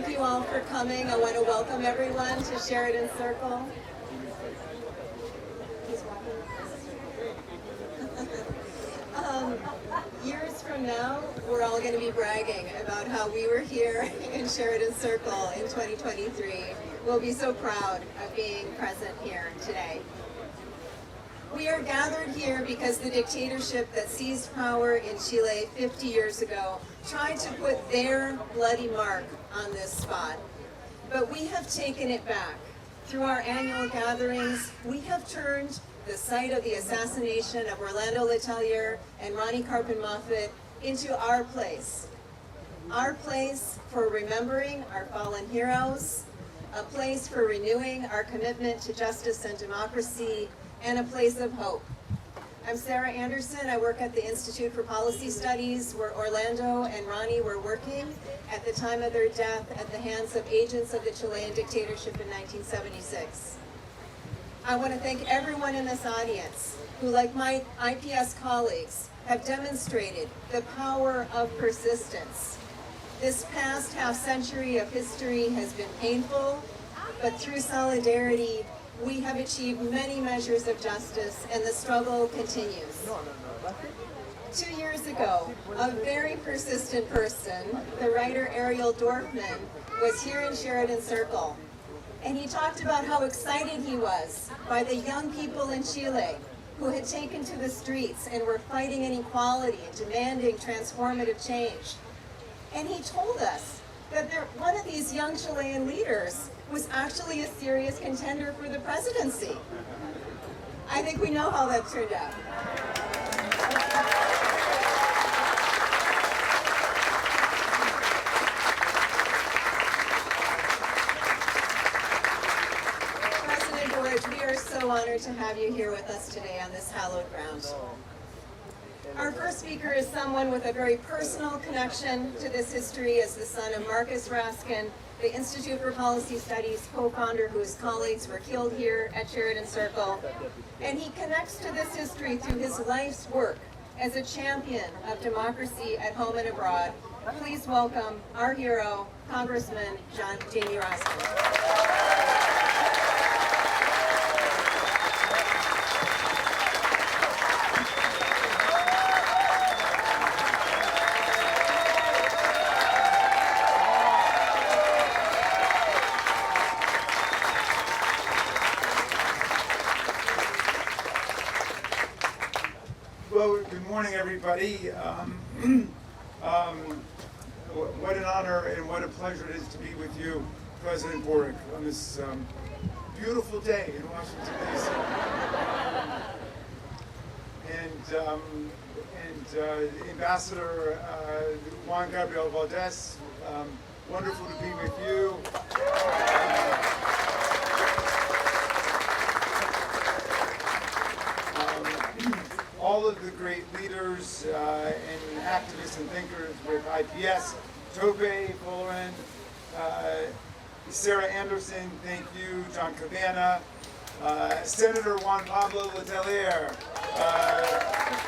you all for coming. I want to welcome everyone to Sheridan Circle. Years from now, we're all going to be bragging about how we were here in Sheridan Circle in 2023. We'll be so proud of being present here today. We are gathered here because the dictatorship that seized power in Chile 50 years ago tried to put their bloody mark on this spot. But we have taken it back. Through our annual gatherings, we have turned the site of the assassination of Orlando Letelier and Letelier-Moffitt into our place for remembering our fallen heroes, a place for renewing our commitment to justice and democracy, and a place of hope. I'm Sarah Anderson. I work at the Institute for Policy Studies, where Orlando and Ronnie were working at the time of their death at the hands of agents of the Chilean dictatorship in 1976. I want to thank everyone in this audience who, like my IPS colleagues, have demonstrated the power of persistence. This past half-century of history has been painful, but through solidarity, we have achieved many measures of justice, and the struggle continues. 2 years ago, a very persistent person, the writer Ariel Dorfman, was here in Sheridan Circle, and he talked about how excited he was by the young people in Chile who had taken to the streets and were fighting inequality and demanding transformative change. And he told us that one of these young Chilean leaders was actually a serious contender for the presidency. I think we know how that turned out. President Boric, we are so honored to have you here with us today on this hallowed ground. Our first speaker is someone with a very personal connection to this history as the son of Marcus Raskin, the Institute for Policy Studies co-founder whose colleagues were killed here at Sheridan Circle. And he connects to this history through his life's work as a champion of democracy at home and abroad. Please welcome our hero, Congressman Jamie Raskin. Well, good morning, everybody. What an honor and what a pleasure it is to be with you, President Boric, on this beautiful day in Washington, D.C. And Ambassador Juan Gabriel Valdez, wonderful to be with you. All of the great leaders and activists and thinkers with IPS, Tope, Fullerton, Sarah Anderson, thank you, John Cabana, Senator Juan Pablo Letelier,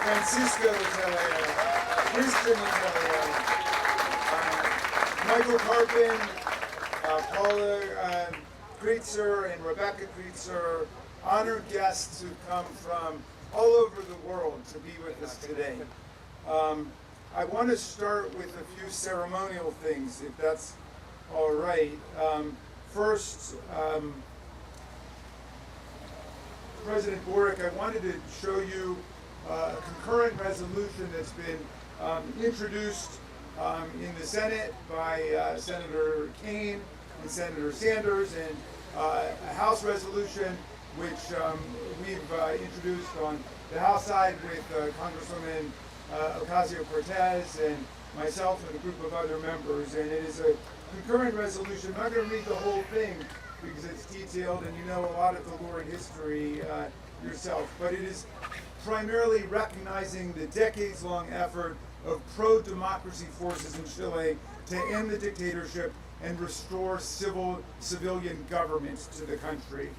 Francisco Letelier, Kristen Letelier, Michael Carpin, Paula Kreitzer and Rebecca Kreitzer, honored guests who come from all over the world to be with us today. I want to start with a few ceremonial things, if that's all right. First, President Boric, I wanted to show you a concurrent resolution that's been introduced in the Senate by Senator Kaine and Senator Sanders, and a House resolution which we've introduced on the House side with Congresswoman Ocasio-Cortez and myself and a group of other members. And it is a concurrent resolution. I'm not going to read the whole thing because it's detailed and you know a lot of the lore and history yourself, but it is primarily recognizing the decades-long effort of pro-democracy forces in Chile to end the dictatorship and restore civilian government to the country.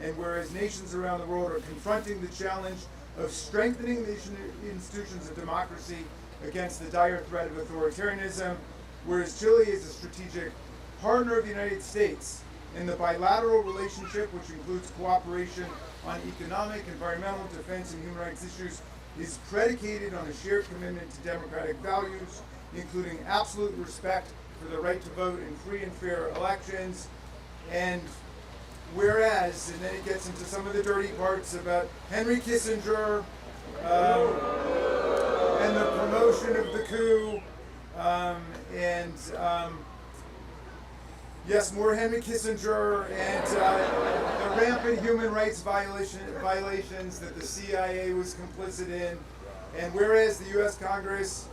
And whereas nations around the world are confronting the challenge of strengthening the institutions of democracy against the dire threat of authoritarianism, whereas Chile is a strategic partner of the United States, and the bilateral relationship, which includes cooperation on economic, environmental, defense, and human rights issues, is predicated on a shared commitment to democratic values, including absolute respect for the right to vote in free and fair elections. And whereas, and then it gets into some of the dirty parts about Henry Kissinger and the promotion of the coup, yes, more Henry Kissinger and the rampant human rights violations that the CIA was complicit in. And whereas the U.S. Congress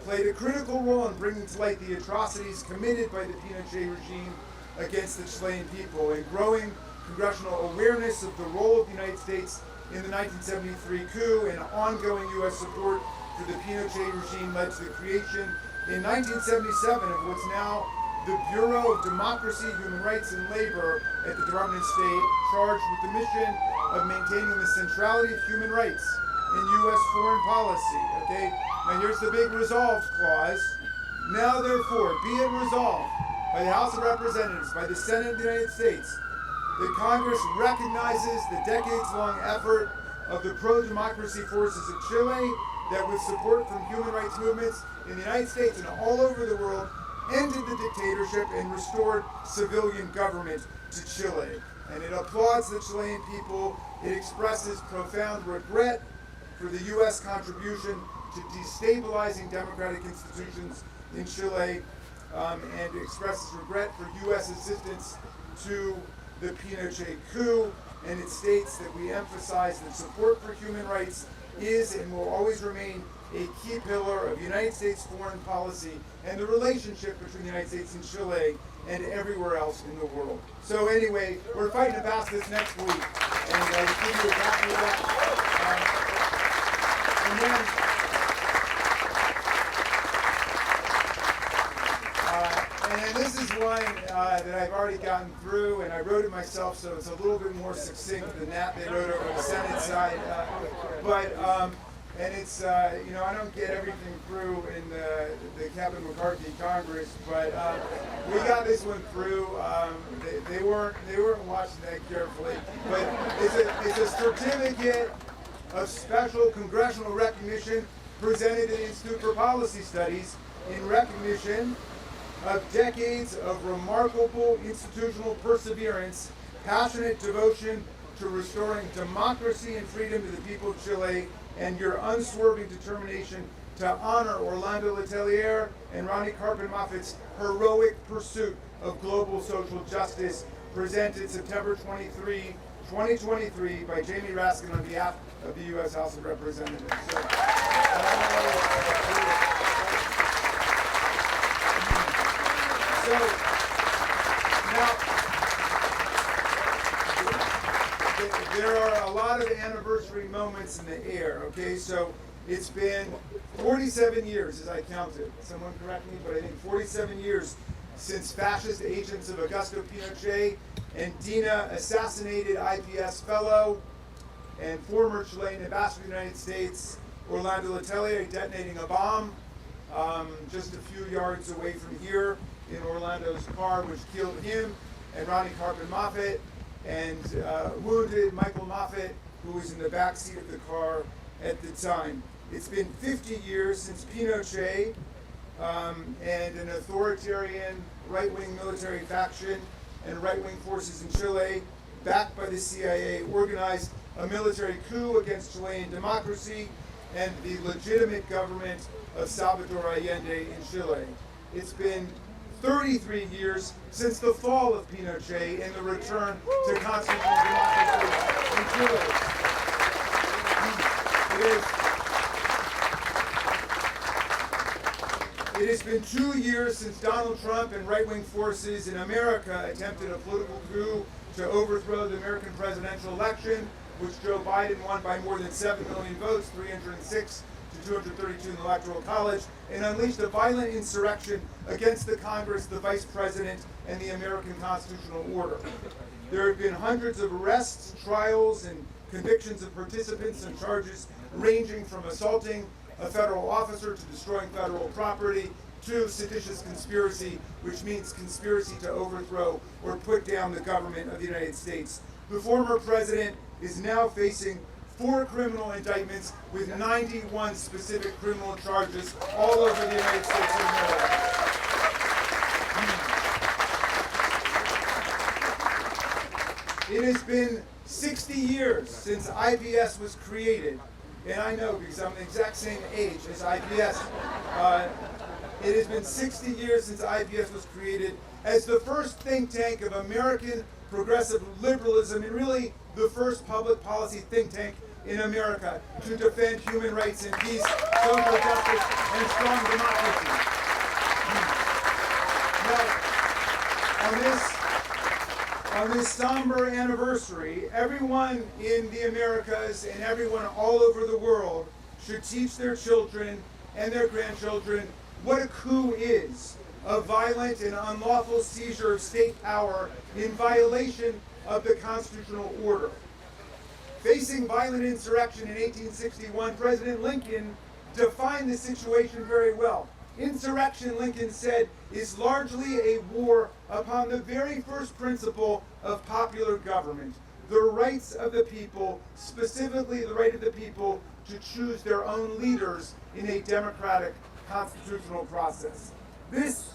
played a critical role in bringing to light the atrocities committed by the Pinochet regime against the Chilean people, and growing congressional awareness of the role of the United States in the 1973 coup and ongoing U.S. support for the Pinochet regime led to the creation in 1977 of what's now the Bureau of Democracy, Human Rights, and Labor at the Department of State, charged with the mission of maintaining the centrality of human rights in U.S. foreign policy. Okay, now here's the big resolved clause. Now therefore, be it resolved by the House of Representatives, by the Senate of the United States, that Congress recognizes the decades-long effort of the pro-democracy forces of Chile that, with support from human rights movements in the United States and all over the world, ended the dictatorship and restored civilian government to Chile. And it applauds the Chilean people. It expresses profound regret for the U.S. contribution to destabilizing democratic institutions in Chile, and expresses regret for U.S. assistance to the Pinochet coup. And it states that we emphasize that support for human rights is and will always remain a key pillar of United States foreign policy and the relationship between the United States and Chile and everywhere else in the world. So anyway, we're fighting to pass this next week, and we'll give you a copy of that. And then this is one that I've already gotten through, and I wrote it myself, so it's a little bit more succinct than that they wrote over the Senate side. And it's, I don't get everything through in the Kevin McCarthy Congress, but we got this one through. They weren't watching that carefully, but it's a certificate of special congressional recognition presented to the Institute for Policy Studies in recognition of decades of remarkable institutional perseverance, passionate devotion to restoring democracy and freedom to the people of Chile, and your unswerving determination to honor Orlando Letelier and Ronnie Carpin-Moffitt's heroic pursuit of global social justice, presented September 23, 2023 by Jamie Raskin on behalf of the U.S. House of Representatives. So now, there are a lot of anniversary moments in the air, okay? So it's been 47 years, as I counted. Someone correct me, but I think 47 years since fascist agents of Augusto Pinochet and Dina assassinated IPS fellow and former Chilean ambassador to the United States, Orlando Letelier, detonating a bomb just a few yards away from here in Orlando's car, which killed him and Ronnie Carpin-Moffitt, and wounded Michael Moffitt, who was in the back seat of the car at the time. It's been 50 years since Pinochet and an authoritarian right-wing military faction and right-wing forces in Chile, backed by the CIA, organized a military coup against Chilean democracy and the legitimate government of Salvador Allende in Chile. It's been 33 years since the fall of Pinochet and the return to constitutional democracy in Chile. It has been 2 years since Donald Trump and right-wing forces in America attempted a political coup to overthrow the American presidential election, which Joe Biden won by more than 7 million votes, 306 to 232 in the Electoral College, and unleashed a violent insurrection against the Congress, the Vice President, and the American constitutional order. There have been hundreds of arrests, trials, and convictions of participants and charges ranging from assaulting a federal officer to destroying federal property to seditious conspiracy, which means conspiracy to overthrow or put down the government of the United States. The former president is now facing 4 criminal indictments with 91 specific criminal charges all over the United States of America. It has been 60 years since IPS was created, and I know because I'm the exact same age as IPS. It has been 60 years since IPS was created as the first think tank of American progressive liberalism and really the first public policy think tank in America to defend human rights and peace, social justice, and strong democracy. Now, on this somber anniversary, everyone in the Americas and everyone all over the world should teach their children and their grandchildren what a coup is, a violent and unlawful seizure of state power in violation of the constitutional order. Facing violent insurrection in 1861, President Lincoln defined the situation very well. Insurrection, Lincoln said, is largely a war upon the very first principle of popular government, the rights of the people, specifically the right of the people to choose their own leaders in a democratic constitutional process. This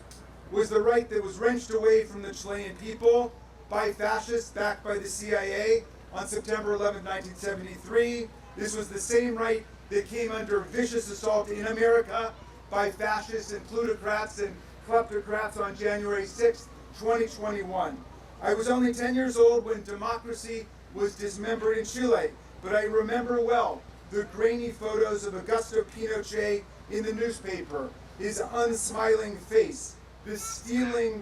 was the right that was wrenched away from the Chilean people by fascists backed by the CIA on September 11, 1973. This was the same right that came under vicious assault in America by fascists and plutocrats and kleptocrats on January 6, 2021. I was only 10 years old when democracy was dismembered in Chile, but I remember well the grainy photos of Augusto Pinochet in the newspaper, his unsmiling face, the steely,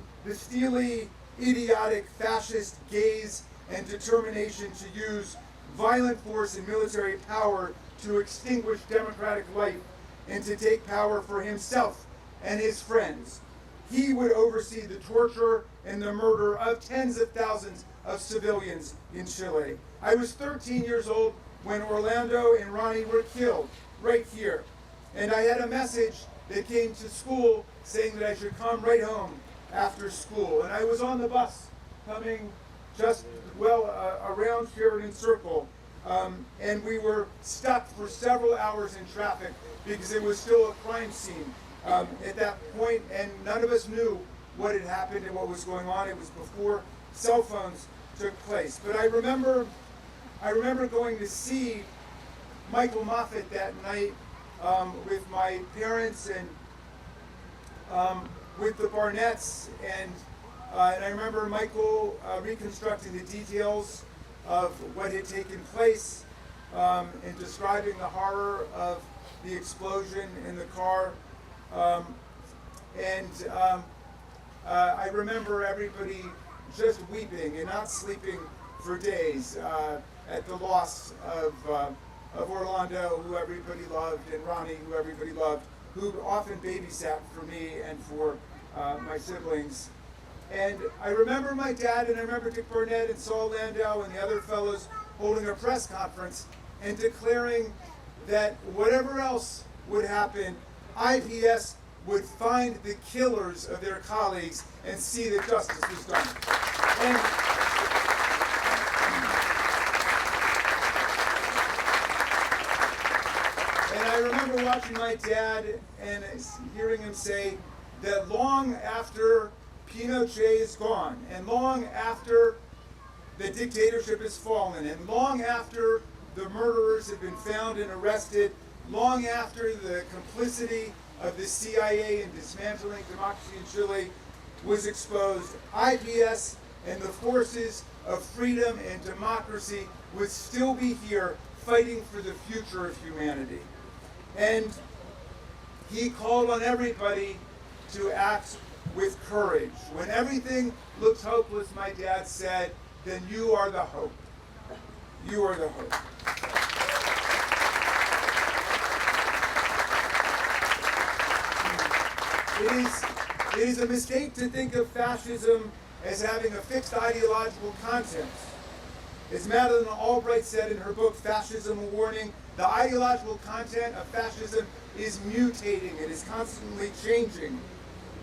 idiotic fascist gaze and determination to use violent force and military power to extinguish democratic life and to take power for himself and his friends. He would oversee the torture and the murder of tens of thousands of civilians in Chile. I was 13 years old when Orlando and Ronnie were killed right here. And I had a message that came to school saying that I should come right home after school. And I was on the bus coming just around Sheridan Circle. And we were stuck for several hours in traffic because it was still a crime scene at that point, and none of us knew what had happened and what was going on. It was before cell phones took place. But I remember going to see Michael Moffitt that night with my parents and with the Barnetts, and I remember Michael reconstructing the details of what had taken place and describing the horror of the explosion in the car. I remember everybody just weeping and not sleeping for days at the loss of Orlando, who everybody loved, and Ronnie, who everybody loved, who often babysat for me and for my siblings. And I remember my dad, and I remember Dick Burnett and Saul Landau and the other fellows holding a press conference and declaring that whatever else would happen, IPS would find the killers of their colleagues and see that justice was done. And I remember watching my dad and hearing him say that long after Pinochet is gone, and long after the dictatorship has fallen, and long after the murderers have been found and arrested, long after the complicity of the CIA in dismantling democracy in Chile was exposed, IPS and the forces of freedom and democracy would still be here fighting for the future of humanity. And he called on everybody to act with courage. When everything looked hopeless, my dad said, then you are the hope. You are the hope. It is a mistake to think of fascism as having a fixed ideological content. As Madeleine Albright said in her book, Fascism: A Warning, the ideological content of fascism is mutating. It is constantly changing.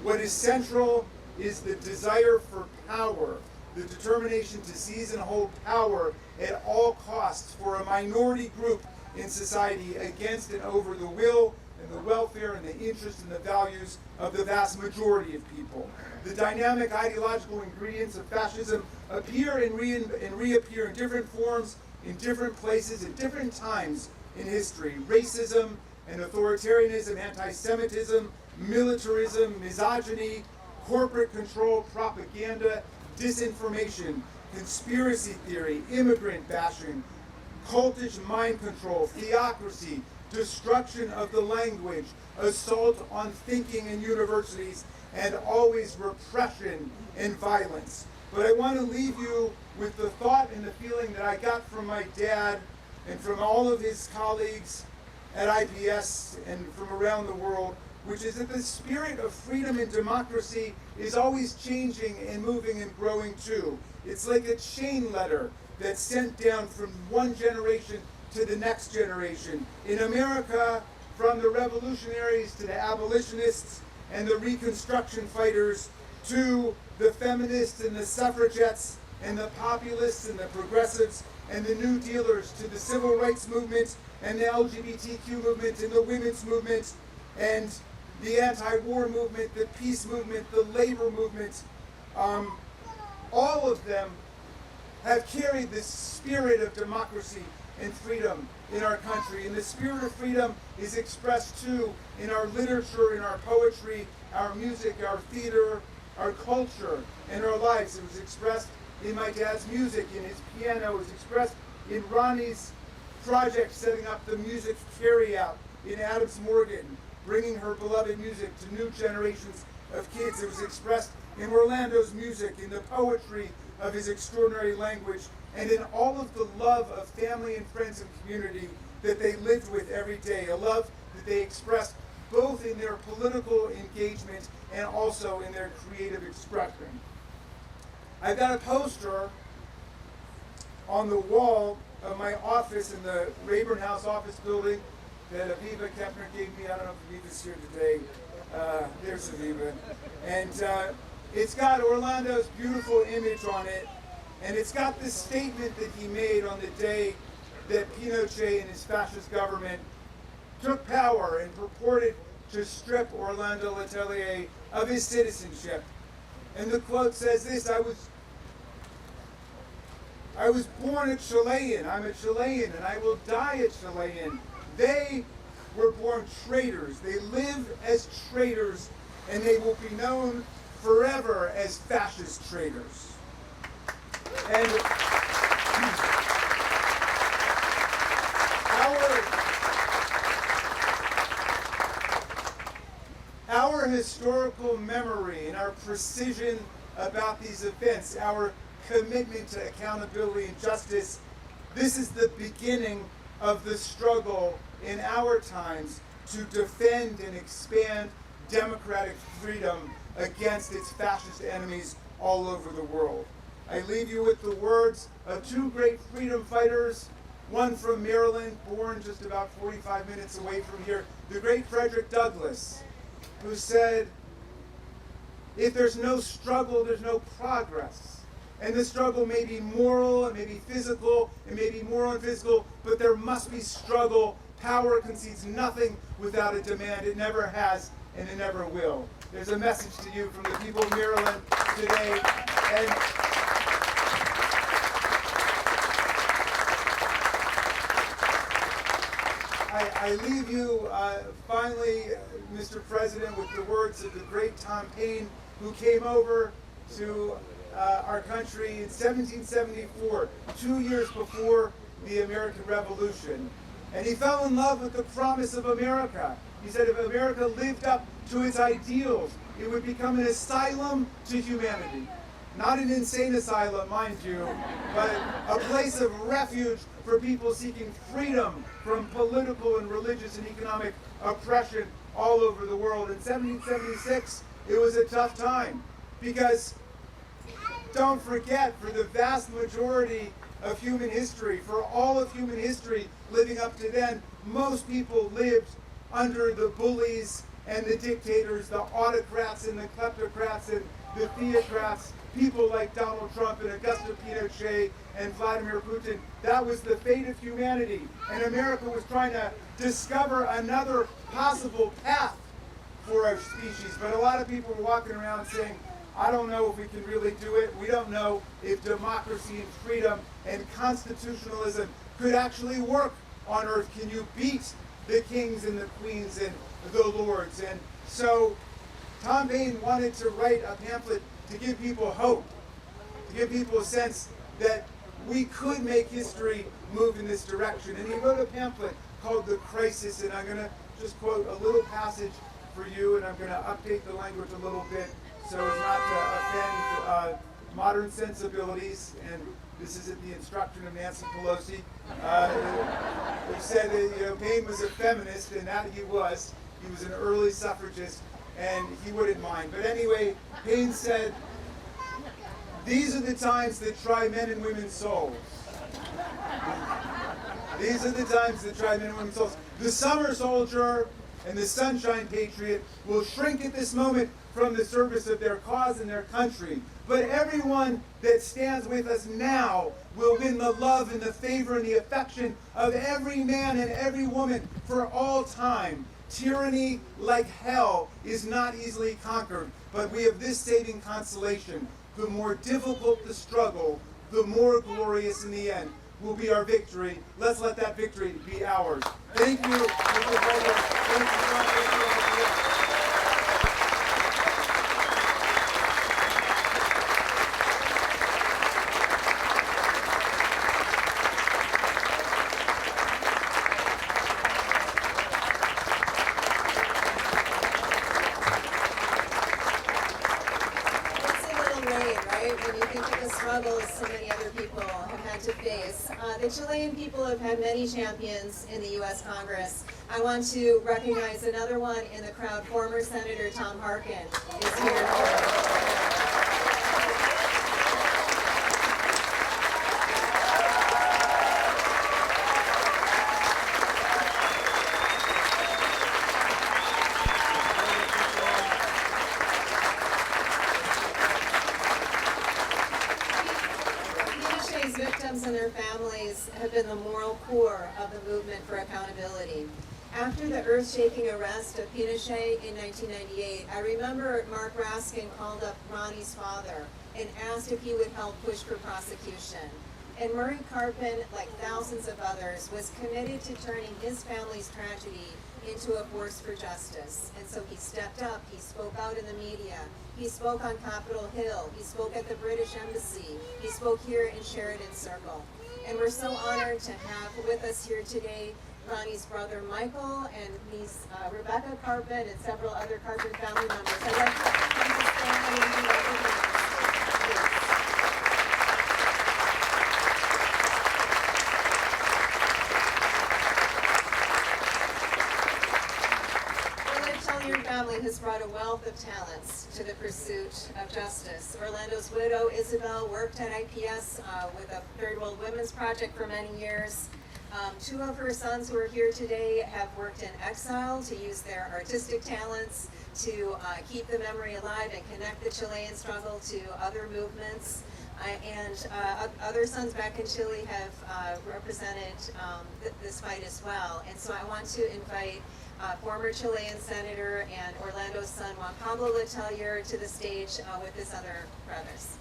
What is central is the desire for power, the determination to seize and hold power at all costs for a minority group in society against and over the will and the welfare and the interests and the values of the vast majority of people. The dynamic ideological ingredients of fascism appear and reappear in different forms, in different places, at different times in history. Racism and authoritarianism, anti-Semitism, militarism, misogyny, corporate control, propaganda, disinformation, conspiracy theory, immigrant bashing, cultish mind control, theocracy, destruction of the language, assault on thinking in universities, and always repression and violence. But I want to leave you with the thought and the feeling that I got from my dad and from all of his colleagues at IPS and from around the world, which is that the spirit of freedom and democracy is always changing and moving and growing too. It's like a chain letter that's sent down from one generation to the next generation. In America, from the revolutionaries to the abolitionists and the Reconstruction fighters to the feminists and the suffragettes and the populists and the progressives and the New Dealers to the civil rights movement and the LGBTQ movement and the women's movement and the anti-war movement, the peace movement, the labor movement, all of them have carried this spirit of democracy and freedom in our country. And the spirit of freedom is expressed too in our literature, in our poetry, our music, our theater, our culture, and our lives. It was expressed in my dad's music, in his piano. It was expressed in Ronnie's project setting up the music carry-out, in Adams Morgan, bringing her beloved music to new generations of kids. It was expressed in Orlando's music, in the poetry of his extraordinary language, and in all of the love of family and friends and community that they lived with every day, a love that they expressed both in their political engagement and also in their creative expression. I've got a poster on the wall of my office in the Rayburn House office building that Aviva Kepner gave me. I don't know if Aviva's here today. There's Aviva. And it's got Orlando's beautiful image on it, and it's got this statement that he made on the day that Pinochet and his fascist government took power and purported to strip Orlando Letelier of his citizenship. And the quote says this: I was born a Chilean, I'm a Chilean, and I will die a Chilean. They were born traitors. They live as traitors, and they will be known forever as fascist traitors. And our historical memory and our precision about these events, our commitment to accountability and justice, this is the beginning of the struggle in our times to defend and expand democratic freedom against its fascist enemies all over the world. I leave you with the words of two great freedom fighters, one from Maryland, born just about 45 minutes away from here, the great Frederick Douglass, who said, if there's no struggle, there's no progress. And the struggle may be moral, it may be physical, it may be moral and physical, but there must be struggle. Power concedes nothing without a demand. It never has, and it never will. There's a message to you from the people of Maryland today. And I leave you, finally, Mr. President, with the words of the great Tom Paine, who came over to our country in 1774, 2 years before the American Revolution. And he fell in love with the promise of America. He said if America lived up to its ideals, it would become an asylum to humanity. Not an insane asylum, mind you, but a place of refuge for people seeking freedom from political and religious and economic oppression all over the world. In 1776, it was a tough time because, don't forget, for the vast majority of human history, for all of human history living up to then, most people lived under the bullies and the dictators, the autocrats and the kleptocrats and the theocrats, people like Donald Trump and Augusto Pinochet and Vladimir Putin. That was the fate of humanity. And America was trying to discover another possible path for our species. But a lot of people were walking around saying, I don't know if we can really do it. We don't know if democracy and freedom and constitutionalism could actually work on Earth. Can you beat the kings and the queens and the lords? And so Tom Paine wanted to write a pamphlet to give people hope, to give people a sense that we could make history move in this direction. And he wrote a pamphlet called The Crisis, and I'm going to just quote a little passage for you, and I'm going to update the language a little bit so as not to offend modern sensibilities. And this is at the instruction of Nancy Pelosi, who said that Paine was a feminist, and that he was. He was an early suffragist, and he wouldn't mind. But anyway, Paine said, these are the times that try men and women's souls. These are the times that try men and women's souls. The summer soldier and the sunshine patriot will shrink at this moment from the service of their cause and their country. But everyone that stands with us now will win the love and the favor and the affection of every man and every woman for all time. Tyranny, like hell, is not easily conquered, but we have this saving consolation. The more difficult the struggle, the more glorious in the end will be our victory. Let's let that victory be ours. Thank you, Mr. President. Thank you, John. Thank you, all. When you think of the struggles so many other people have had to face. The Chilean people have had many champions in the U.S. Congress. I want to recognize another one in the crowd. Former Senator Tom Harkin is here. Victims and their families have been the moral core of the movement for accountability. After the earth-shaking arrest of Pinochet in 1998, I remember Mark Raskin called up Ronnie's father and asked if he would help push for prosecution. And Murray Carpin, like thousands of others, was committed to turning his family's tragedy into a force for justice. And so he stepped up, he spoke out in the media, he spoke on Capitol Hill, he spoke at the British Embassy, he spoke here in Sheridan Circle. And we're so honored to have with us here today Ronnie's brother Michael and niece Rebecca Carpin and several other Carpin family members. I'd like to stand and be recognized. Family has brought a wealth of talents to the pursuit of justice. Orlando's widow, Isabel, worked at IPS with a Third World Women's Project for many years. Two of her sons who are here today have worked in exile to use their artistic talents to keep the memory alive and connect the Chilean struggle to other movements. And other sons back in Chile have represented this fight as well. And so I want to invite former Chilean senator and Orlando's son Juan Pablo Letelier to the stage with his other brothers.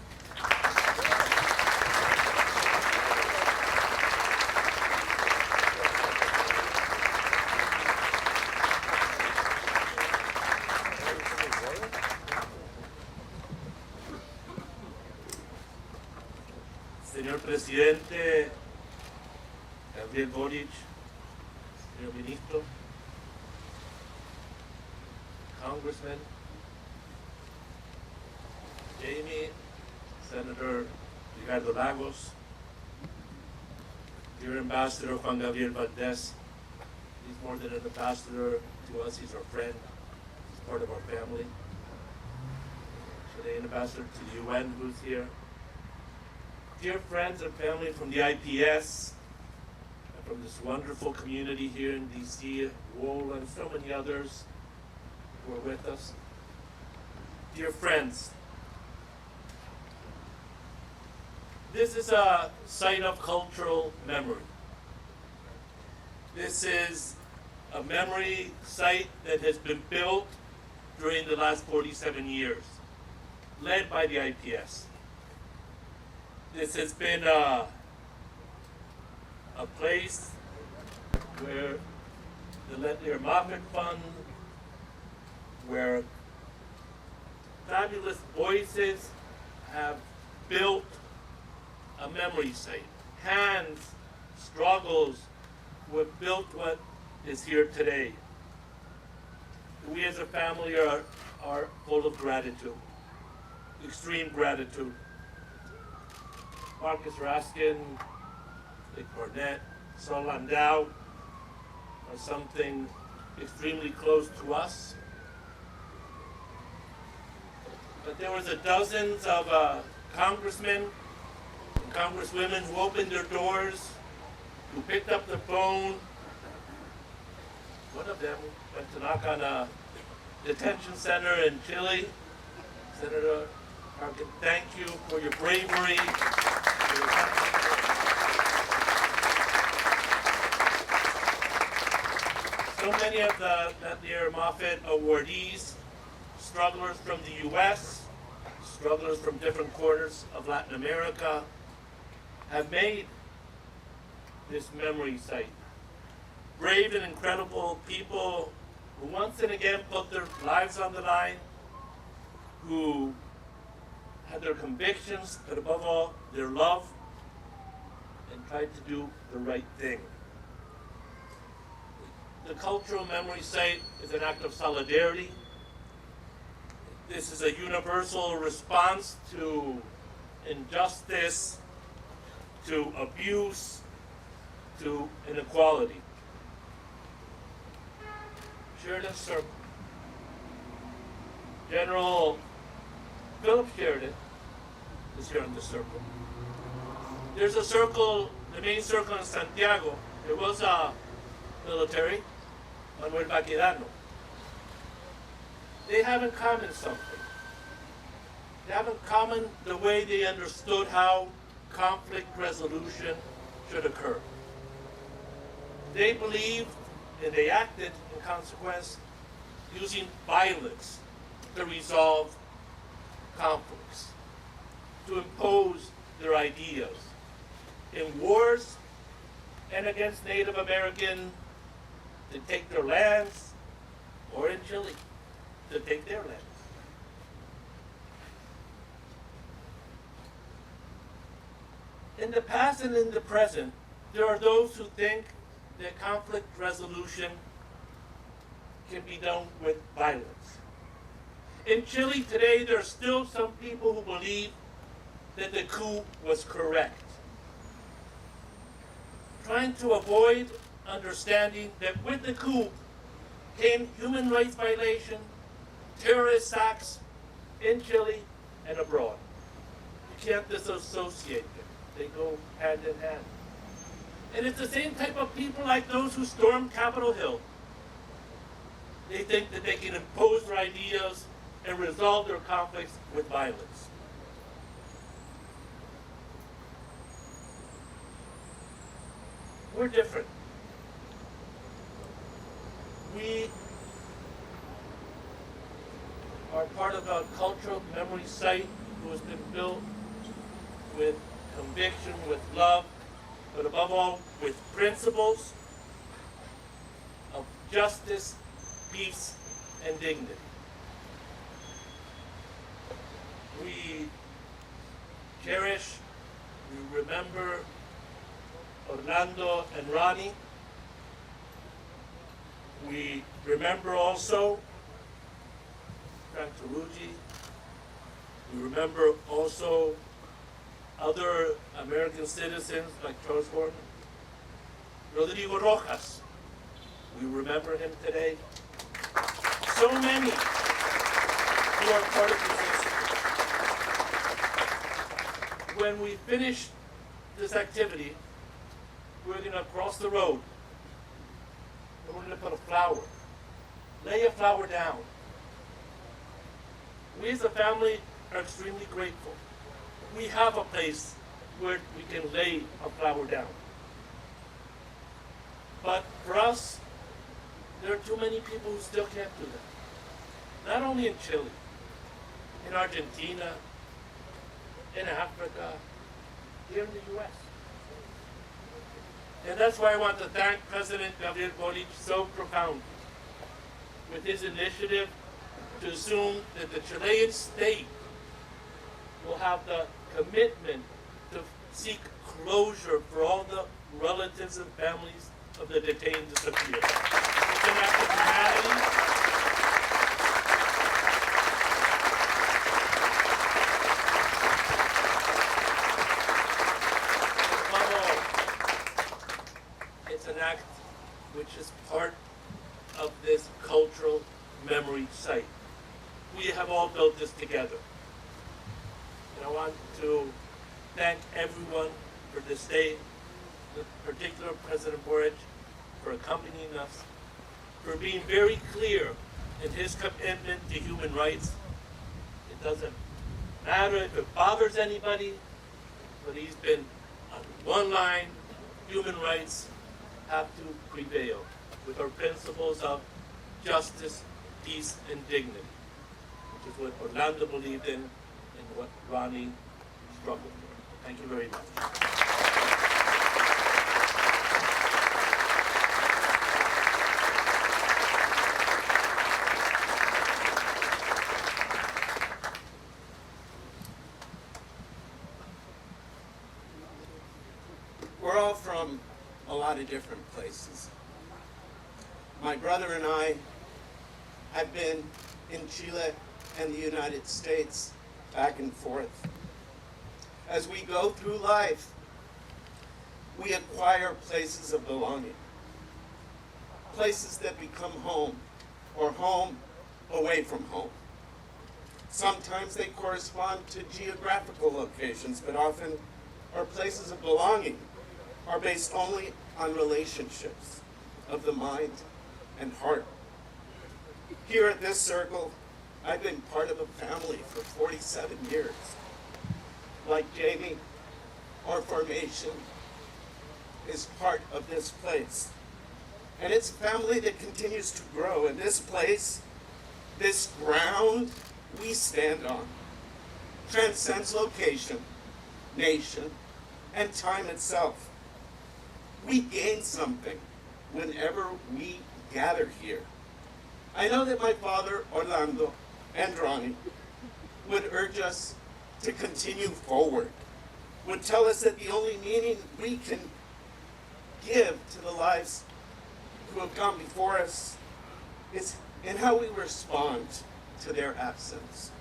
Señor Presidente, Gabriel Boric, señor Ministro, Congressman, Jamie, Senator Ricardo Lagos, dear Ambassador Juan Gabriel Valdez. He's more than an ambassador to us, he's our friend, he's part of our family. Chilean ambassador to the UN who's here. Dear friends and family from the IPS, and from this wonderful community here in DC, Wool, and so many others, who are with us. Dear friends, this is a site of cultural memory. This is a memory site that has been built during the last 47 years, led by the IPS. This has been a place where the Letelier-Moffitt Fund, where fabulous voices have built a memory site. Hands, struggles, who have built what is here today. We as a family are full of gratitude, extreme gratitude. Marcus Raskin, Dick Barnett, Saul Landau are something extremely close to us. But there was dozens of congressmen and congresswomen who opened their doors, who picked up the phone. One of them went to knock on a detention center in Chile. Senator Harkin, thank you for your bravery. So many of the Letelier-Moffitt awardees, strugglers from the U.S., strugglers from different corners of Latin America, have made this memory site. Brave and incredible people who once and again put their lives on the line, who had their convictions, but above all, their love, and tried to do the right thing. The cultural memory site is an act of solidarity. This is a universal response to injustice, to abuse, to inequality. Sheridan Circle. General Philip Sheridan is here in the circle. There's a circle, the main circle in Santiago. There was a military, Manuel Baquedano. They have in common something. They have in common the way they understood how conflict resolution should occur. They believed and they acted in consequence using violence to resolve conflicts, to impose their ideas in wars and against Native American to take their lands, or in Chile to take their lands. In the past and in the present, there are those who think that conflict resolution can be done with violence. In Chile today, there are still some people who believe that the coup was correct, trying to avoid understanding that with the coup came human rights violation, terrorist acts in Chile and abroad. You can't disassociate them. They go hand in hand. And it's the same type of people like those who stormed Capitol Hill. They think that they can impose their ideas and resolve their conflicts with violence. We're different. We are part of a cultural memory site who has been built with conviction, with love, but above all, with principles of justice, peace, and dignity. We cherish, we remember Orlando and Ronnie. We remember also Frank Tarugi. We remember also other American citizens like Charles Gordon. Rodrigo Rojas. We remember him today. So many who are part of this institute. When we finish this activity, we're going to cross the road. And we're going to put a flower. Lay a flower down we as a family are extremely grateful. We have a place where we can lay a flower down. But for us, there are too many people who still can't do that. Not only in Chile, in Argentina, in Africa, here in the US. And that's why I want to thank President Gabriel Boric so profoundly with his initiative to assume that the Chilean state will have the commitment to seek closure for all the relatives and families of the detained disappeared. It's an act of humanity. It's an act which is part of this cultural memory site. We have all built this together. And I want to thank everyone for this day, in particular President Boric, for accompanying us, for being very clear in his commitment to human rights. It doesn't matter if it bothers anybody, but he's been on one line. Human rights have to prevail with our principles of justice, peace, and dignity, which is what Orlando believed in and what Ronnie struggled for. Thank you very much. We're all from a lot of different places. My brother and I have been in Chile and the United States back and forth. As we go through life, we acquire places of belonging, places that become home, or home away from home. Sometimes they correspond to geographical locations, but often our places of belonging are based only on relationships of the mind and heart. Here at this circle, I've been part of a family for 47 years. Like Jamie, our formation is part of this place. And it's a family that continues to grow. And this place, this ground we stand on, transcends location, nation, and time itself. We gain something whenever we gather here. I know that my father, Orlando, and Ronnie would urge us to continue forward, would tell us that the only meaning we can give to the lives who have gone before us is in how we respond to their absence.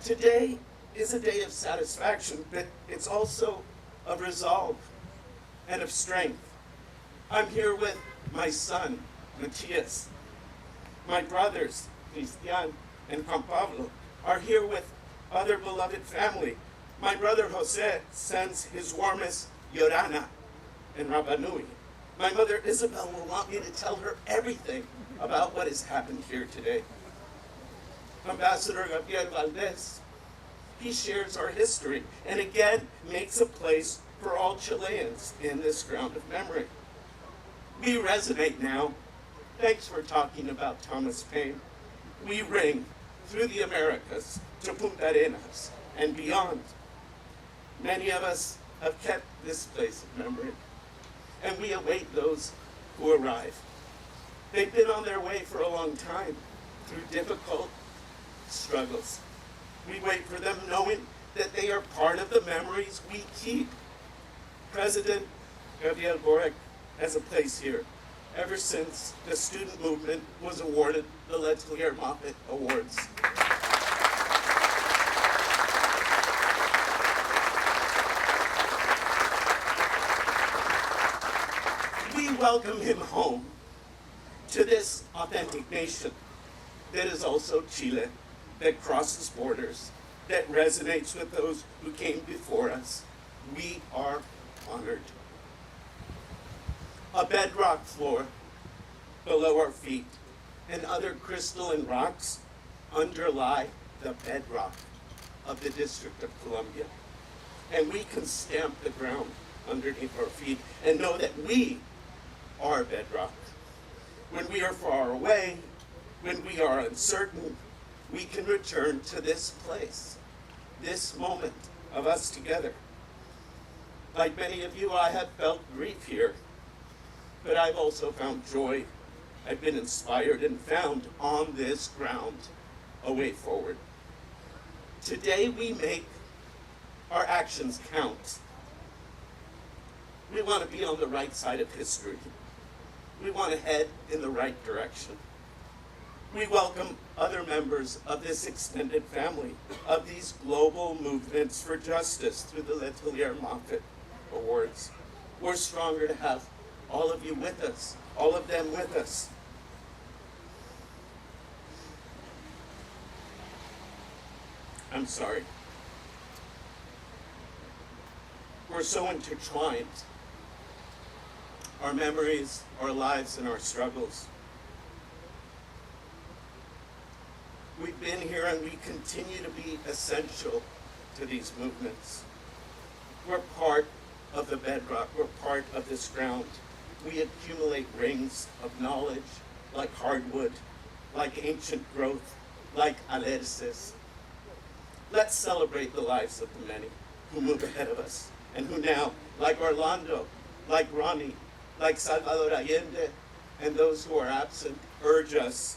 Today is a day of satisfaction, but it's also of resolve and of strength. I'm here with my son, Matias. My brothers, Cristian and Juan Pablo, are here with other beloved family. My brother Jose sends his warmest Yorana in Rapanui. My mother Isabel will want me to tell her everything about what has happened here today. Ambassador Gabriel Valdez, he shares our history and again makes a place for all Chileans in this ground of memory. We resonate now. Thanks for talking about Thomas Paine. We ring through the Americas to Punta Arenas and beyond. Many of us have kept this place of memory, and we await those who arrive. They've been on their way for a long time through difficult struggles. We wait for them knowing that they are part of the memories we keep. President Gabriel Boric has a place here ever since the student movement was awarded the Letelier-Moffitt Awards. We welcome him home to this authentic nation that is also Chile, that crosses borders, that resonates with those who came before us. We are honored. A bedrock floor below our feet and other crystalline rocks underlie the bedrock of the District of Columbia. And we can stamp the ground underneath our feet and know that we are bedrock. When we are far away, when we are uncertain, we can return to this place, this moment of us together. Like many of you, I have felt grief here, but I've also found joy. I've been inspired and found on this ground a way forward. Today we make our actions count. We want to be on the right side of history. We want to head in the right direction. We welcome other members of this extended family, of these global movements for justice through the Letelier-Moffitt Awards. We're stronger to have all of you with us, all of them with us. I'm sorry. We're so intertwined. Our memories, our lives, and our struggles. We've been here and we continue to be essential to these movements. We're part of the bedrock. We're part of this ground. We accumulate rings of knowledge like hardwood, like ancient growth, like alerces. Let's celebrate the lives of the many who move ahead of us and who now, like Orlando, like Ronnie, like Salvador Allende, and those who are absent, urge us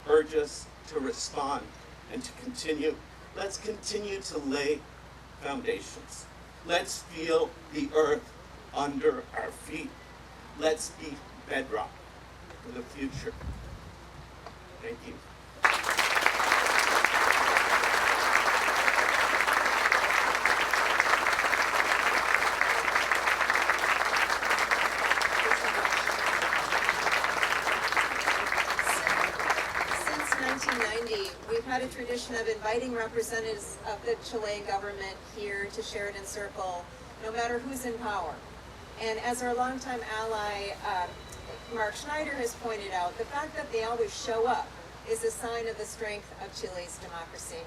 to respond and to continue. Let's continue to lay foundations. Let's feel the earth under our feet. Let's be bedrock for the future. Thank you. We've had a tradition of inviting representatives of the Chilean government here to Sheridan Circle, no matter who's in power. And as our longtime ally, Mark Schneider, has pointed out, the fact that they always show up is a sign of the strength of Chile's democracy.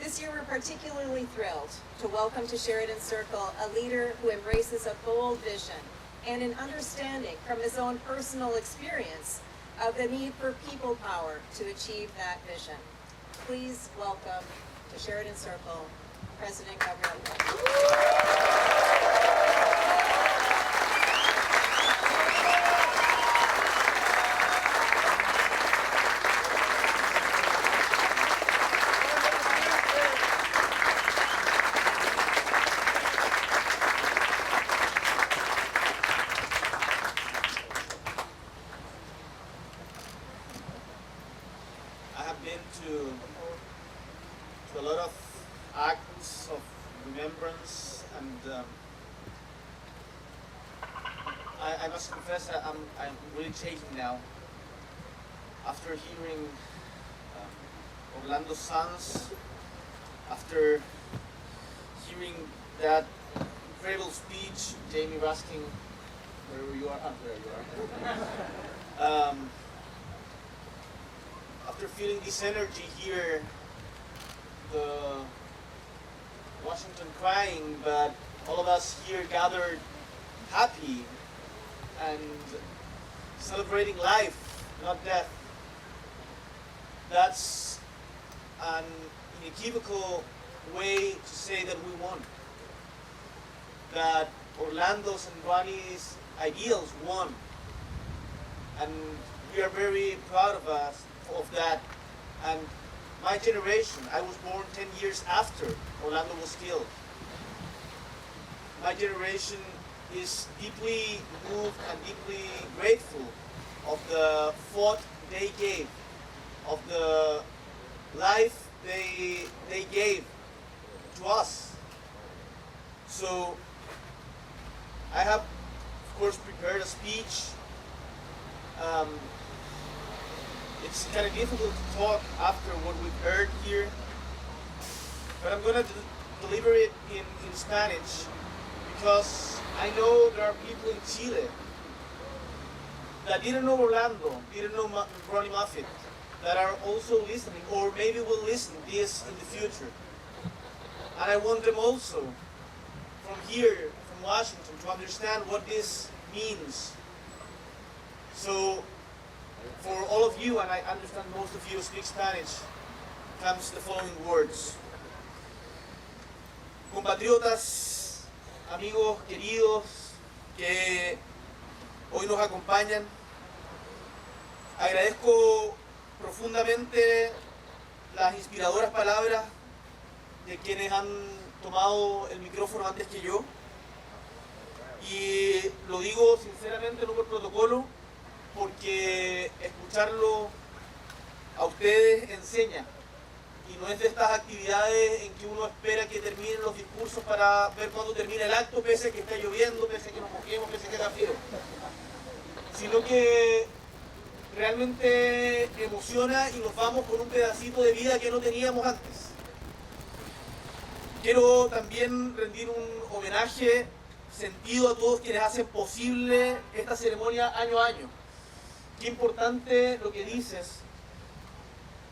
This year we're particularly thrilled to welcome to Sheridan Circle a leader who embraces a bold vision and an understanding from his own personal experience of the need for people power to achieve that vision. Please welcome to Sheridan Circle, President Gabriel Boric. I have been to a lot of acts of remembrance, and I must confess that I'm really shaking now after hearing Orlando Sanz, after hearing that incredible speech, Jamie Raskin, wherever you are, there you are. After feeling this energy here, the Washington crying, but all of us here gathered happy and celebrating life, not death. That's an unequivocal way to say that we won. That Orlando's and Ronnie's ideals won. And we are very proud of that. And my generation, I was born 10 years after Orlando was killed. My generation is deeply moved and deeply grateful of the thought they gave, of the life they gave to us. So I have, of course, prepared a speech. It's kind of difficult to talk after what we've heard here, but I'm going to deliver it in Spanish because I know there are people in Chile that didn't know Orlando, didn't know Ronnie Moffitt, that are also listening, or maybe will listen this in the future. And I want them also from here, from Washington, to understand what this means. So, for all of you, and I understand most of you speak Spanish, comes the following words. Compatriotas, amigos queridos que hoy nos acompañan, agradezco profundamente las inspiradoras palabras de quienes han tomado el micrófono antes que yo, y lo digo sinceramente, no por protocolo, porque escucharlo a ustedes enseña, y no es de estas actividades en que uno espera que terminen los discursos para ver cuándo termina el acto, pese a que está lloviendo, pese a que nos mojemos, pese a que está frío, sino que realmente emociona y nos vamos con un pedacito de vida que no teníamos antes. Quiero también rendir un homenaje sentido a todos quienes hacen posible esta ceremonia año a año. Qué importante lo que dices,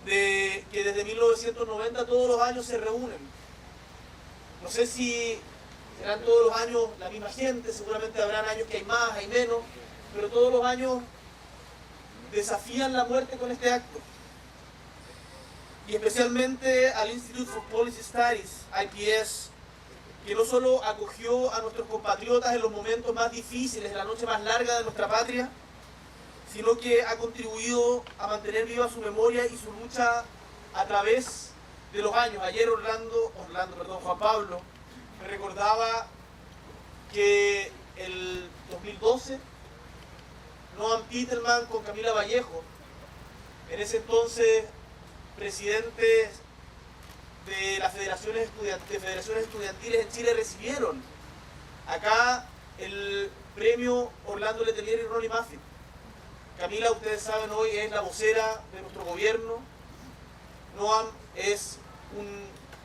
de que desde 1990 todos los años se reúnen. No sé si serán todos los años la misma gente, seguramente habrán años que hay más, hay menos, pero todos los años desafían la muerte con este acto. Y especialmente al Institute for Policy Studies, IPS, que no solo acogió a nuestros compatriotas en los momentos más difíciles, en la noche más larga de nuestra patria, sino que ha contribuido a mantener viva su memoria y su lucha a través de los años. Ayer Juan Pablo me recordaba que el 2012, Noam Peterman con Camila Vallejo, en ese entonces presidentes de las federaciones estudiantiles en Chile, recibieron acá el premio Orlando Letelier-Moffitt. Camila, ustedes saben, hoy es la vocera de nuestro gobierno. Noam es un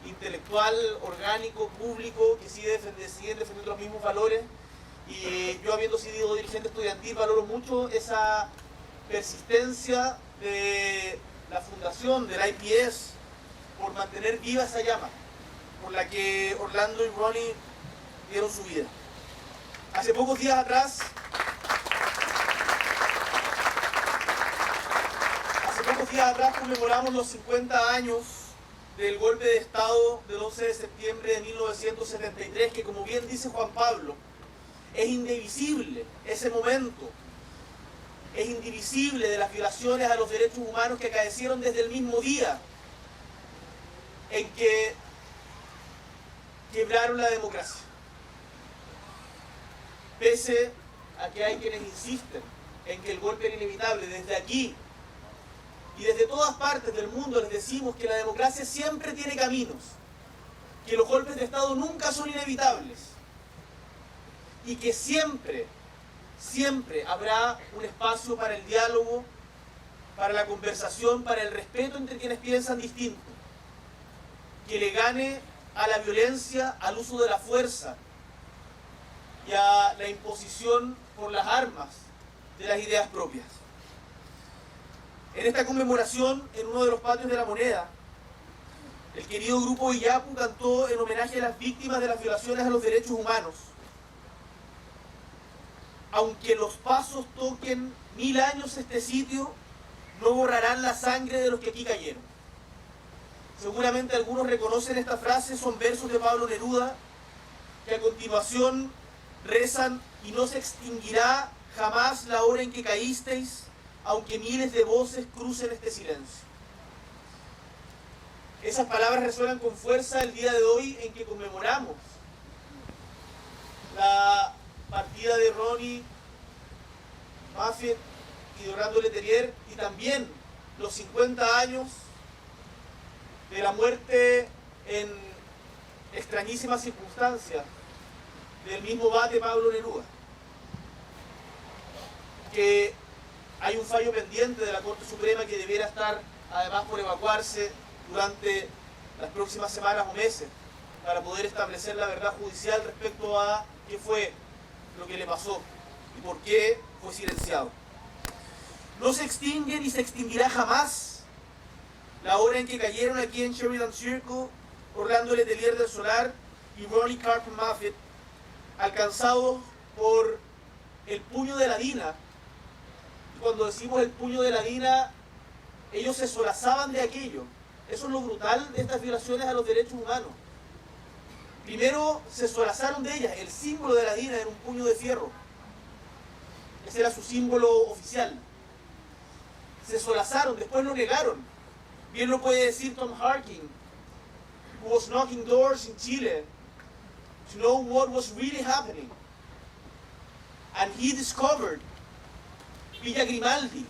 intelectual orgánico, público, que sigue defendiendo los mismos valores. Y yo, habiendo sido dirigente estudiantil, valoro mucho esa persistencia de la fundación del IPS por mantener viva esa llama por la que Orlando y Ronnie dieron su vida. Hace pocos días atrás conmemoramos los 50 años del golpe de Estado del 11 de septiembre de 1973, que, como bien dice Juan Pablo, es indivisible ese momento, es indivisible de las violaciones a los derechos humanos que acaecieron desde el mismo día en que quebraron la democracia. Pese a que hay quienes insisten en que el golpe era inevitable, desde aquí y desde todas partes del mundo les decimos que la democracia siempre tiene caminos, que los golpes de Estado nunca son inevitables y que siempre habrá un espacio para el diálogo, para la conversación, para el respeto entre quienes piensan distinto, que le gane a la violencia, al uso de la fuerza y a la imposición por las armas de las ideas propias. En esta conmemoración, en uno de los patios de La Moneda, el querido grupo Iyapu cantó en homenaje a las víctimas de las violaciones a los derechos humanos. Aunque los pasos toquen 1000 años este sitio, no borrarán la sangre de los que aquí cayeron. Seguramente algunos reconocen esta frase, son versos de Pablo Neruda, que a continuación rezan: y no se extinguirá jamás la hora en que caísteis, aunque miles de voces crucen este silencio. Esas palabras resuenan con fuerza el día de hoy en que conmemoramos la partida de Ronnie Moffitt y de Orlando Letelier, y también los 50 años de la muerte en extrañísimas circunstancias del mismo bate Pablo Neruda. Que hay un fallo pendiente de la Corte Suprema que debiera estar además por evacuarse durante las próximas semanas o meses para poder establecer la verdad judicial respecto a qué fue lo que le pasó y por qué fue silenciado. No se extingue ni se extinguirá jamás la hora en que cayeron aquí en Sheridan Circle Orlando Letelier del Solar y Ronnie Carper-Moffitt, alcanzados por el puño de la DINA. Y cuando decimos el puño de la DINA, ellos se solazaban de aquello. Eso es lo brutal de estas violaciones a los derechos humanos. Primero se solazaron de ellas. El símbolo de la DINA era un puño de fierro. Ese era su símbolo oficial. Se solazaron, después lo negaron. Bien lo puede decir Tom Harkin, who was knocking doors in Chile to know what was really happening. And he discovered Villa Grimaldi,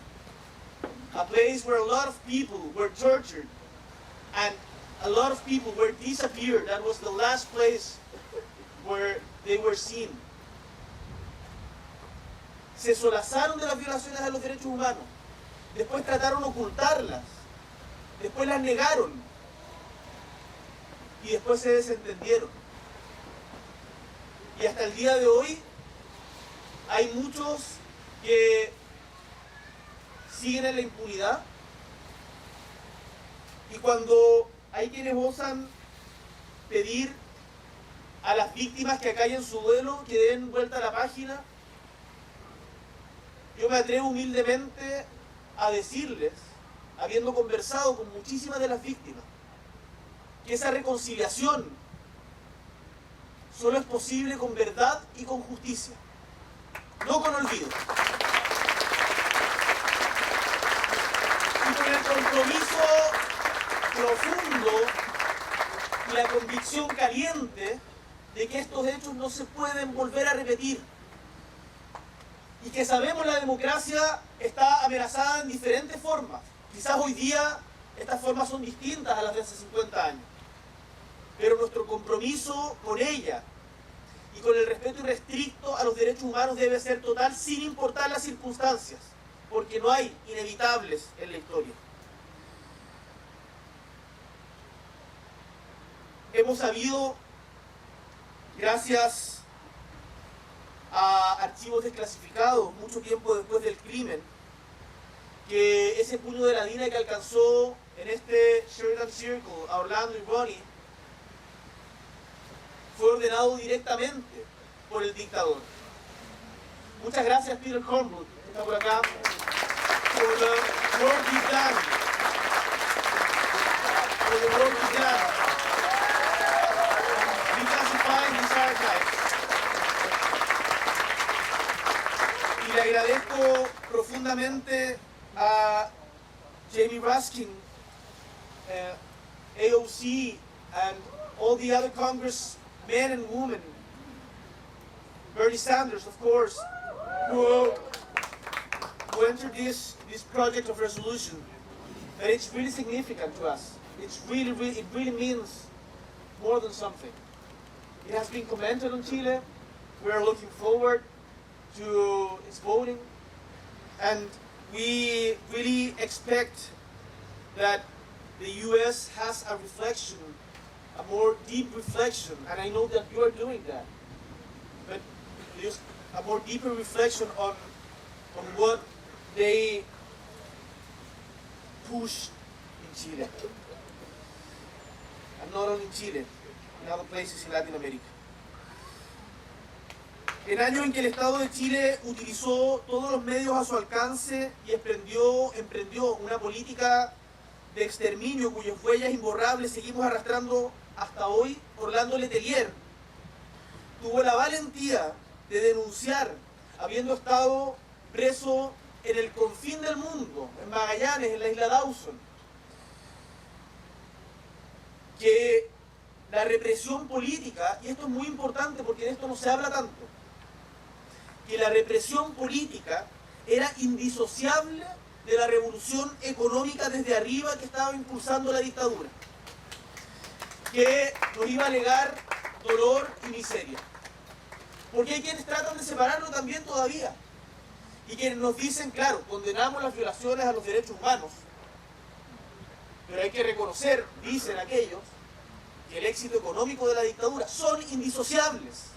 a place where a lot of people were tortured and a lot of people were disappeared. That was the last place where they were seen. Se solazaron de las violaciones a los derechos humanos. Después trataron de ocultarlas. Después las negaron. Y después se desentendieron. Y hasta el día de hoy hay muchos que siguen en la impunidad. Y cuando hay quienes osan pedir a las víctimas que acallen su duelo, que den vuelta a la página, yo me atrevo humildemente a decirles, habiendo conversado con muchísimas de las víctimas, que esa reconciliación solo es posible con verdad y con justicia, no con olvido. Y con el compromiso profundo y la convicción caliente de que estos hechos no se pueden volver a repetir. Y que sabemos la democracia está amenazada en diferentes formas. Quizás hoy día estas formas son distintas a las de hace 50 años. Pero nuestro compromiso con ella y con el respeto irrestricto a los derechos humanos debe ser total sin importar las circunstancias, porque no hay inevitables en la historia. Hemos sabido, gracias a archivos desclasificados mucho tiempo después del crimen, que ese puño de la DINA que alcanzó en este Sheridan Circle a Orlando y Ronnie fue ordenado directamente por el dictador. Muchas gracias, Peter Cornwood, que está por acá, por the work you've done. For the work you've done. Declassifying these archives. Y le agradezco profundamente a Jamie Raskin, AOC, and all the other congressmen and women, Bernie Sanders, of course, who entered this project of resolution. That it's really significant to us. It really means more than something. It has been commented on Chile. We are looking forward to its voting, and we really expect that the U.S. has a reflection, a more deep reflection, and I know that you are doing that, but there's a more deeper reflection on what they push in Chile, and not only in Chile, in other places in Latin America. En años en que el Estado de Chile utilizó todos los medios a su alcance y emprendió una política de exterminio cuyas huellas imborrables seguimos arrastrando hasta hoy, Orlando Letelier tuvo la valentía de denunciar, habiendo estado preso en el confín del mundo, en Magallanes, en la isla Dawson, que la represión política, y esto es muy importante porque de esto no se habla tanto, que la represión política era indisociable de la revolución económica desde arriba que estaba impulsando la dictadura, que nos iba a legar dolor y miseria. Porque hay quienes tratan de separarlo también todavía, y quienes nos dicen, claro, condenamos las violaciones a los derechos humanos, pero hay que reconocer, dicen aquellos, que el éxito económico de la dictadura son indisociables.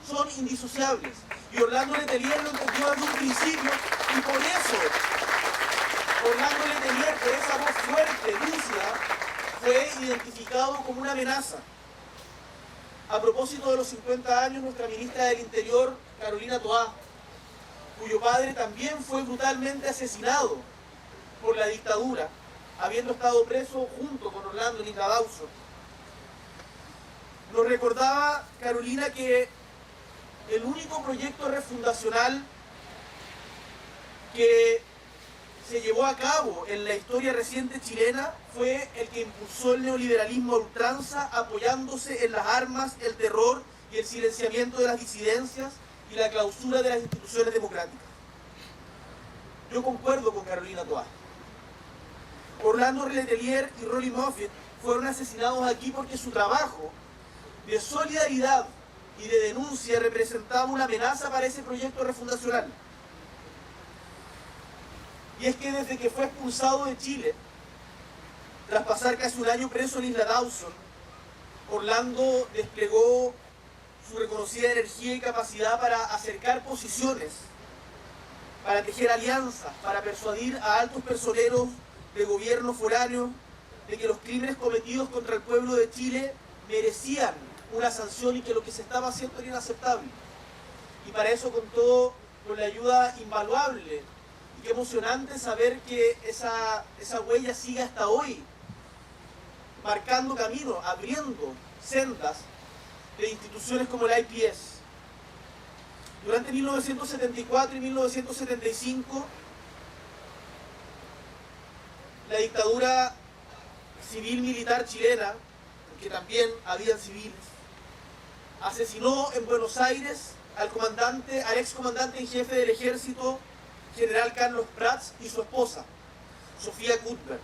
Son indisociables. Y Orlando Letelier lo entendió desde un principio, y por eso Orlando Letelier, por esa voz fuerte, lúcida, fue identificado como una amenaza. A propósito de los 50 años, nuestra ministra del Interior, Carolina Toá, cuyo padre también fue brutalmente asesinado por la dictadura, habiendo estado preso junto con Orlando en Isla Dawson, nos recordaba, Carolina, que el único proyecto refundacional que se llevó a cabo en la historia reciente chilena fue el que impulsó el neoliberalismo a ultranza, apoyándose en las armas, el terror y el silenciamiento de las disidencias y la clausura de las instituciones democráticas. Yo concuerdo con Carolina Toá. Orlando Letelier y Letelier-Moffitt fueron asesinados aquí porque su trabajo de solidaridad y de denuncia representaba una amenaza para ese proyecto refundacional. Y es que desde que fue expulsado de Chile, tras pasar casi un año preso en Isla Dawson, Orlando desplegó su reconocida energía y capacidad para acercar posiciones, para tejer alianzas, para persuadir a altos personeros de gobierno foráneo de que los crímenes cometidos contra el pueblo de Chile merecían una sanción y que lo que se estaba haciendo era inaceptable. Y para eso contó con la ayuda invaluable. Y qué emocionante saber que esa huella sigue hasta hoy, marcando camino, abriendo sendas de instituciones como la IPS. Durante 1974 y 1975, la dictadura civil-militar chilena, porque también habían civiles, asesinó en Buenos Aires al excomandante en jefe del ejército, general Carlos Prats, y su esposa, Sofía Cuthbert.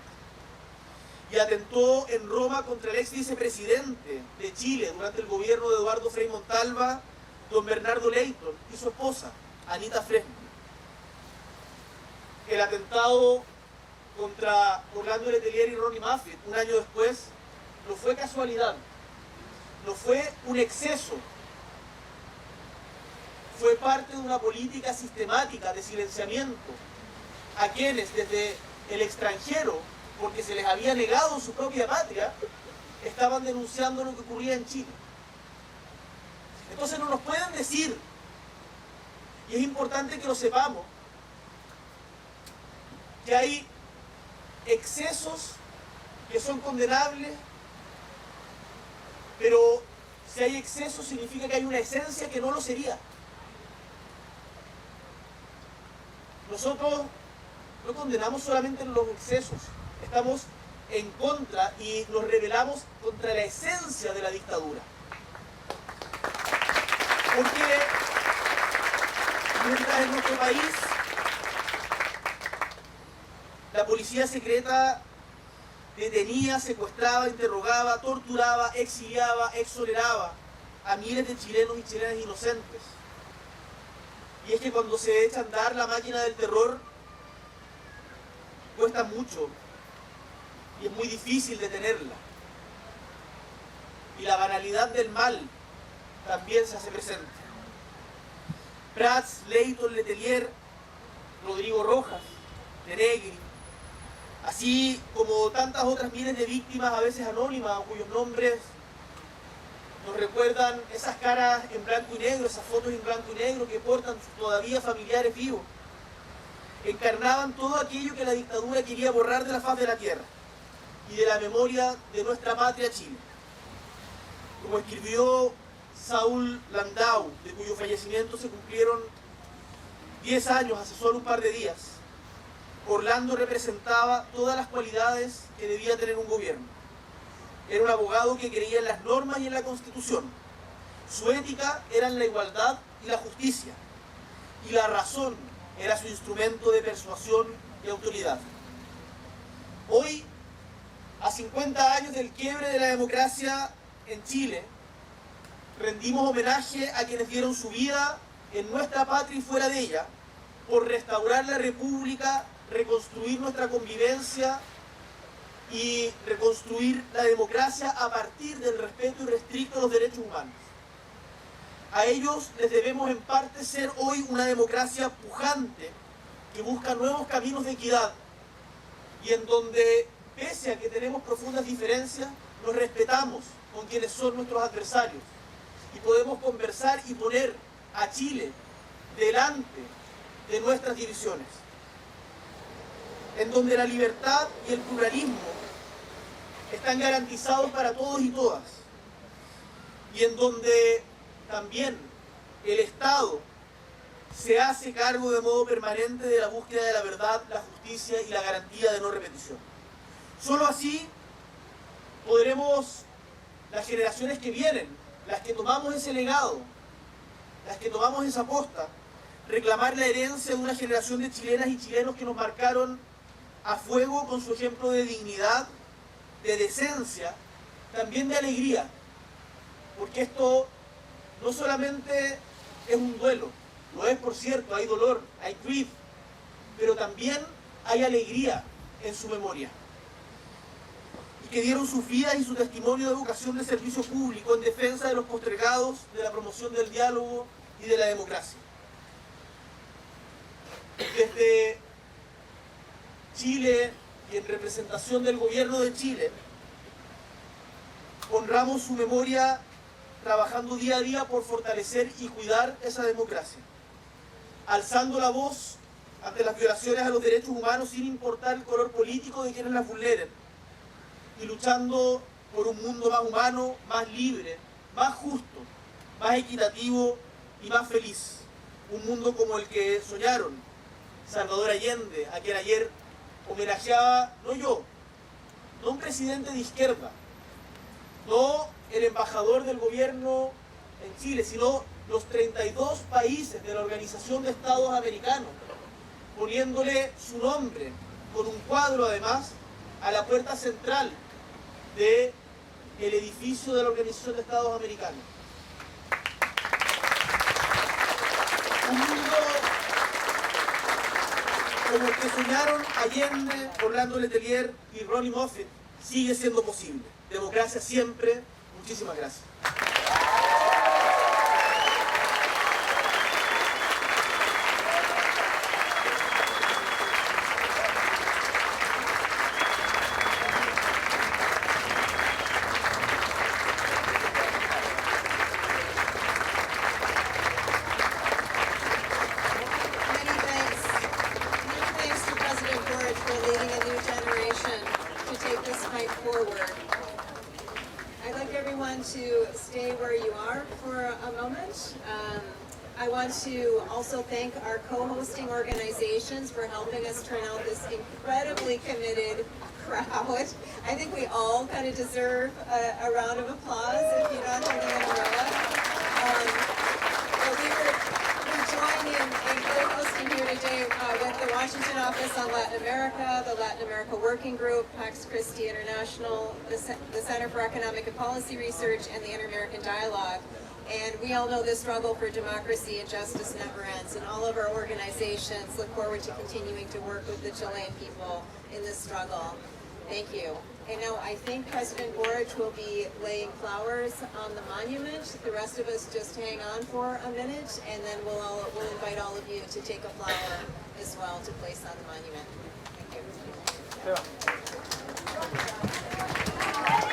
Y atentó en Roma contra el ex vicepresidente de Chile durante el gobierno de Eduardo Frei Montalva, don Bernardo Leighton, y su esposa, Anita Fresno. El atentado contra Orlando Letelier y Letelier-Moffitt un año después no fue casualidad, no fue un exceso, fue parte de una política sistemática de silenciamiento a quienes desde el extranjero, porque se les había negado su propia patria, estaban denunciando lo que ocurría en Chile. Entonces no nos pueden decir, y es importante que lo sepamos, que hay excesos que son condenables, pero si hay excesos significa que hay una esencia que no lo sería. Nosotros no condenamos solamente los excesos, estamos en contra y nos rebelamos contra la esencia de la dictadura. Porque mientras en nuestro país la policía secreta detenía, secuestraba, interrogaba, torturaba, exiliaba, exoneraba a miles de chilenos y chilenas inocentes. Y es que cuando se echa a andar la máquina del terror, cuesta mucho y es muy difícil detenerla. Y la banalidad del mal también se hace presente. Prats, Leighton, Letelier, Rodrigo Rojas, Denegri, así como tantas otras miles de víctimas, a veces anónimas, cuyos nombres nos recuerdan esas caras en blanco y negro, esas fotos en blanco y negro que portan todavía familiares vivos, encarnaban todo aquello que la dictadura quería borrar de la faz de la tierra y de la memoria de nuestra patria Chile. Como escribió Saúl Landau, de cuyo fallecimiento se cumplieron 10 años hace solo un par de días, Orlando representaba todas las cualidades que debía tener un gobierno. Era un abogado que creía en las normas y en la Constitución. Su ética era en la igualdad y la justicia. Y la razón era su instrumento de persuasión y autoridad. Hoy, a 50 años del quiebre de la democracia en Chile, rendimos homenaje a quienes dieron su vida en nuestra patria y fuera de ella por restaurar la República, reconstruir nuestra convivencia y reconstruir la democracia a partir del respeto irrestricto a los derechos humanos. A ellos les debemos en parte ser hoy una democracia pujante que busca nuevos caminos de equidad, y en donde, pese a que tenemos profundas diferencias, nos respetamos con quienes son nuestros adversarios y podemos conversar y poner a Chile delante de nuestras divisiones, en donde la libertad y el pluralismo están garantizados para todos y todas, y en donde también el Estado se hace cargo de modo permanente de la búsqueda de la verdad, la justicia y la garantía de no repetición. Solo así podremos, las generaciones que vienen, las que tomamos ese legado, las que tomamos esa posta, reclamar la herencia de una generación de chilenas y chilenos que nos marcaron a fuego con su ejemplo de dignidad, de decencia, también de alegría, porque esto no solamente es un duelo, lo es por cierto, hay dolor, hay grief, pero también hay alegría en su memoria, y que dieron sus vidas y su testimonio de vocación de servicio público en defensa de los postergados, de la promoción del diálogo y de la democracia. Desde Chile y en representación del gobierno de Chile, honramos su memoria trabajando día a día por fortalecer y cuidar esa democracia, alzando la voz ante las violaciones a los derechos humanos sin importar el color político de quienes las vulneren, y luchando por un mundo más humano, más libre, más justo, más equitativo y más feliz. Un mundo como el que soñaron Salvador Allende, a quien ayer homenajeaba, no yo, no un presidente de izquierda, no el embajador del gobierno en Chile, sino los 32 países de la Organización de Estados Americanos, poniéndole su nombre, con un cuadro además, a la puerta central del edificio de la Organización de Estados Americanos. Un mundo como el que soñaron Allende, Orlando Letelier y Letelier-Moffitt sigue siendo posible. Democracia siempre. Muchísimas gracias. For leading a new generation to take this fight forward. I'd like everyone to stay where you are for a moment. I want to also thank our co-hosting organizations for helping us turn out this incredibly committed crowd. I think we all kind of deserve a round of applause if you're not turning in a row. But we're joining in co-hosting here today with the Washington Office on Latin America, the Latin America Working Group, Pax Christi International, the Center for Economic and Policy Research, and the Inter-American Dialogue. And we all know the struggle for democracy and justice never ends, and all of our organizations look forward to continuing to work with the Chilean people in this struggle. Thank you. And now I think President Boric will be laying flowers on the monument. The rest of us just hang on for a minute, and then we'll invite all of you to take a flower as well to place on the monument. Thank you.